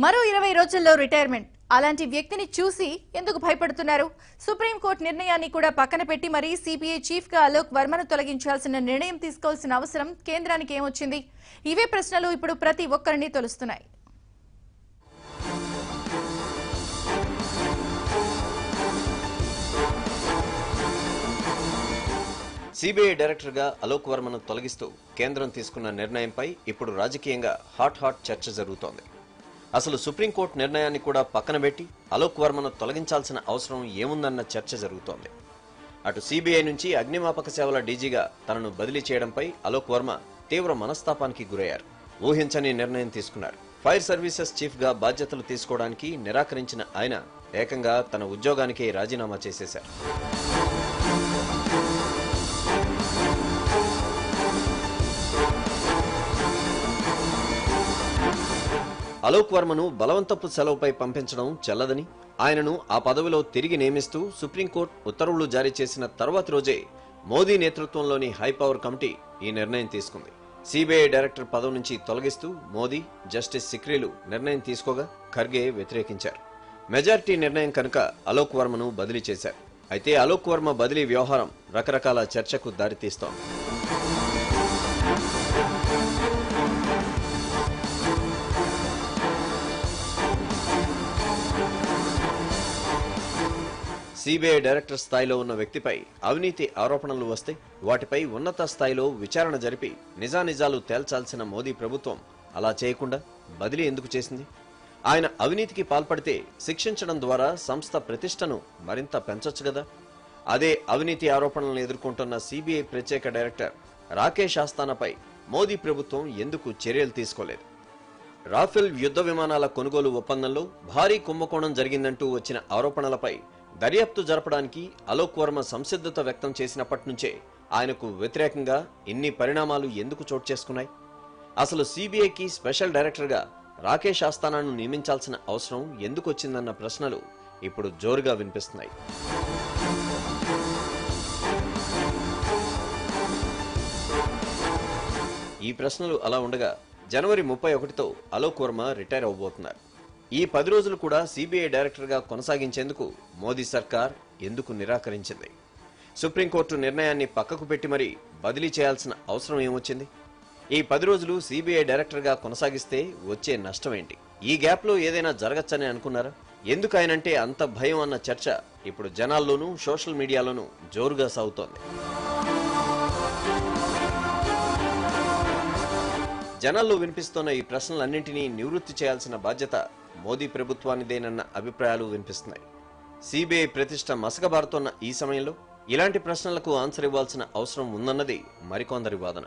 మరో 20 రోజుల్లో రిటైర్మెంట్. అలాంటి వ్యక్తిని చూసి ఎందుకు భయపడుతున్నారు? సుప్రీంకోర్టు నిర్ణయాన్ని కూడా పక్కన పెట్టి మరీ సిబిఐ చీఫ్ గా అలోక్ వర్మను తొలగించాల్సిన నిర్ణయం తీసుకోవాల్సిన అవసరం కేంద్రానికి ఏమొచ్చింది? ఇవే ప్రశ్నలు ఇప్పుడు ప్రతి ఒక్కరిని తొలుస్తున్నాయి. సిబిఐ డైరెక్టర్ గా అలోక్ వర్మను తొలగిస్తూ కేంద్రం తీసుకున్న నిర్ణయంపై ఇప్పుడు రాజకీయంగా హాట్ చర్చ జరుగుతోంది. అసలు సుప్రీంకోర్టు నిర్ణయాన్ని కూడా పక్కన పెట్టి అలోక్ వర్మను తొలగించాల్సిన అవసరం ఏముందన్న చర్చ జరుగుతోంది. అటు సిబిఐ నుంచి అగ్నిమాపక సేవల డీజీగా తనను బదిలీ చేయడంపై అలోక్ వర్మ తీవ్ర మనస్తాపానికి గురయ్యారు. ఊహించని నిర్ణయం తీసుకున్నారు. ఫైర్ సర్వీసెస్ చీఫ్ గా బాధ్యతలు తీసుకోవడానికి నిరాకరించిన ఆయన ఏకంగా తన ఉద్యోగానికే రాజీనామా చేసేశారు. అలోక్ వర్మను బలవంతపు సెలవుపై పంపించడం చెల్లదని, ఆయనను ఆ పదవిలో తిరిగి నియమిస్తూ సుప్రీంకోర్టు ఉత్తర్వులు జారీ చేసిన తర్వాతి రోజే మోదీ నేతృత్వంలోని హైపవర్ కమిటీ ఈ నిర్ణయం తీసుకుంది. సిబిఐ డైరెక్టర్ పదవి నుంచి తొలగిస్తూ మోదీ, జస్టిస్ సిక్రీలు నిర్ణయం తీసుకోగా ఖర్గే వ్యతిరేకించారు. మెజారిటీ నిర్ణయం కనుక అలోక్ వర్మను బదిలీ చేశారు. అయితే అలోక్ వర్మ బదిలీ వ్యవహారం రకరకాల చర్చకు దారితీస్తోంది. సిబిఐ డైరెక్టర్ స్థాయిలో ఉన్న వ్యక్తిపై అవినీతి ఆరోపణలు వస్తే వాటిపై ఉన్నత స్థాయిలో విచారణ జరిపి నిజానిజాలు తేల్చాల్సిన మోదీ ప్రభుత్వం అలా చేయకుండా బదిలీ ఎందుకు చేసింది? ఆయన అవినీతికి పాల్పడితే శిక్షించడం ద్వారా సంస్థ ప్రతిష్టను మరింత పెంచొచ్చు కదా. అదే అవినీతి ఆరోపణలను ఎదుర్కొంటున్న సిబిఐ ప్రత్యేక డైరెక్టర్ రాకేష్ ఆస్థానాపై మోదీ ప్రభుత్వం ఎందుకు చర్యలు తీసుకోలేదు? రాఫెల్ యుద్ధ విమానాల కొనుగోలు ఒప్పందంలో భారీ కుంభకోణం జరిగిందంటూ వచ్చిన ఆరోపణలపై దర్యాప్తు జరపడానికి అలోక్ వర్మ సంసిద్ధత వ్యక్తం చేసినప్పటి నుంచే ఆయనకు వ్యతిరేకంగా ఇన్ని పరిణామాలు ఎందుకు చోటు చేసుకున్నాయి? అసలు సిబిఐకి స్పెషల్ డైరెక్టర్గా రాకేష్ ఆస్థానాను నియమించాల్సిన అవసరం ఎందుకు వచ్చిందన్న ప్రశ్నలు ఇప్పుడు జోరుగా వినిపిస్తున్నాయి. ఈ ప్రశ్నలు అలా ఉండగా జనవరి 31తో అలోక్ వర్మ రిటైర్ అవబోతున్నారు. ఈ 10 రోజులు కూడా సిబిఐ డైరెక్టర్గా కొనసాగించేందుకు మోదీ సర్కార్ ఎందుకు నిరాకరించింది? సుప్రీంకోర్టు నిర్ణయాన్ని పక్కకు పెట్టి మరీ బదిలీ చేయాల్సిన అవసరం ఏమొచ్చింది? ఈ 10 రోజులు సిబిఐ డైరెక్టర్గా కొనసాగిస్తే వచ్చే నష్టం ఏంటి? ఈ గ్యాప్లో ఏదైనా జరగచ్చని అనుకున్నారా? ఎందుకు ఆయనంటే అంత భయం అన్న చర్చ ఇప్పుడు జనాల్లోనూ సోషల్ మీడియాలోనూ జోరుగా సాగుతోంది. జనాల్లో వినిపిస్తున్న ఈ ప్రశ్నలన్నింటినీ నివృత్తి చేయాల్సిన బాధ్యత మోదీ ప్రభుత్వానిదేనన్న అభిప్రాయాలు వినిపిస్తున్నాయి. సిబిఐ ప్రతిష్ట మసకబారుతోన్న ఈ సమయంలో ఇలాంటి ప్రశ్నలకు ఆన్సర్ ఇవ్వాల్సిన అవసరం ఉందన్నది మరికొందరి వాదన.